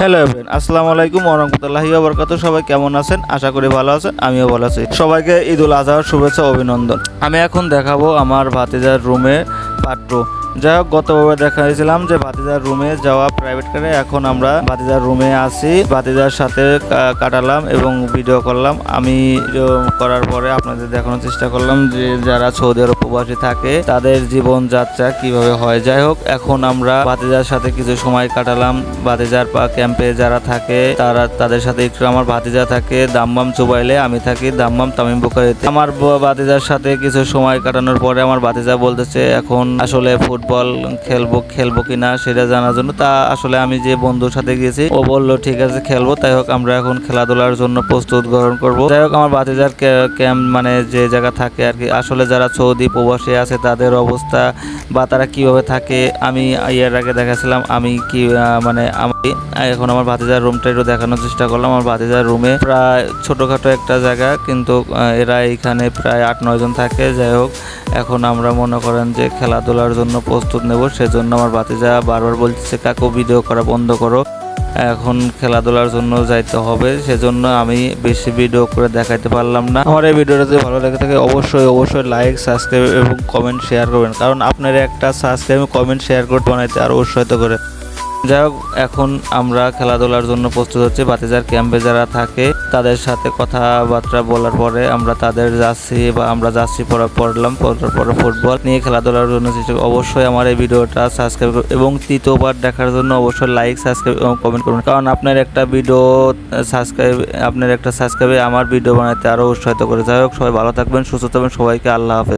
Hello everyone, আসসালামু আলাইকুম ওয়া রাহমাতুল্লাহি ওয়া বারাকাতুহু। সবাই কেমন আছেন? আশা করি ভালো আছেন, আমিও ভালো আছি। সবাইকে ঈদুল আজহার শুভেচ্ছা ও অভিনন্দন। আমি এখন দেখাবো আমার ভাতিজার রুমে পার্ট 2। যাই হোক, গতভাবে দেখাইছিলাম যে ভাতিজার রুমে যাওয়া প্রাইভেট কারে। এখন আমরা ভাতিজার রুমে আসি, ভাতিজার সাথে কাটালাম এবং ভিডিও করলাম। আমি ভিডিও করার পরে আপনাদের দেখানোর চেষ্টা করলাম যে যারা সৌদি আরব প্রবাসী থাকে তাদের জীবন যাত্রা কিভাবে হয়। যাই হোক, এখন আমরা ভাতিজার সাথে কিছু সময় কাটালাম। ভাতিজার ক্যাম্পে যারা থাকে তাদের সাথে একটু, আমার ভাতিজা থাকে দাম্মাম চুবাইলে, আমি থাকি দাম্মাম তামিম বুখারীতে। আমার ভাতিজার সাথে কিছু সময় কাটানোর পরে আমার ভাতিজা বলতেছে এখন আসলে ফুটবল খেলবো কিনা সেটা জানার জন্য। তা আসলে আমি যে বন্ধুর সাথে গেছি ও বললো ঠিক আছে খেলবো। তাই হোক, আমরা এখন খেলাধুলার জন্য প্রস্তুত গ্রহণ করব। যাই হোক, আমার ভাতিজার ক্যাম্প মানে যে জায়গা থাকে আর কি, আসলে যারা সৌদি প্রবাসী আছে তাদের অবস্থা বা তারা কিভাবে থাকে আমি এর আগে দেখাছিলাম। আমি কি মানে আমি এখন আমার ভাতিজার রুমটা একটু দেখানোর চেষ্টা করলাম। আমার ভাতিজার রুমে প্রায় ছোটোখাটো একটা জায়গা, কিন্তু এরা এইখানে প্রায় 8-9 জন থাকে। যাই হোক, এখন আমরা মনে করেন যে খেলাধুলার জন্য প্রস্তুত নেব। সেজন্য আমার ভাতিজা বারবার বলতেছে কাকু ভিডিও করা বন্ধ করো, এখন খেলাধুলার জন্য যাইতে হবে। সেজন্য আমি বেশি ভিডিও করে দেখাইতে পারলাম না। আমার এই ভিডিওটা যদি ভালো লেগে থাকে অবশ্যই লাইক, সাবস্ক্রাইব এবং কমেন্ট শেয়ার করবেন, কারণ আপনার একটা সাবস্ক্রাইব কমেন্ট শেয়ার করতে বানাইতে আরও উৎসাহিত করে। যাই হোক, এখন আমরা খেলাধুলার জন্য প্রস্তুত হচ্ছি। ভাতিজার ক্যাম্পে যারা থাকে তাদের সাথে কথাবার্তা বলার পরে আমরা তাদের আমরা জার্সি পড়লাম, পড়ার পরে ফুটবল নিয়ে খেলাধুলার জন্য চেষ্টা। অবশ্যই আমার এই ভিডিওটা সাবস্ক্রাইব এবং তৃতীয়বার দেখার জন্য অবশ্যই লাইক, সাবস্ক্রাইব এবং কমেন্ট করুন, কারণ আপনার একটা সাবস্ক্রাইবে আমার ভিডিও বানাতে আরও উৎসাহিত করে। যাই হোক, সবাই ভালো থাকবেন, সুস্থ থাকবেন, সবাইকে আল্লাহ হাফেজ।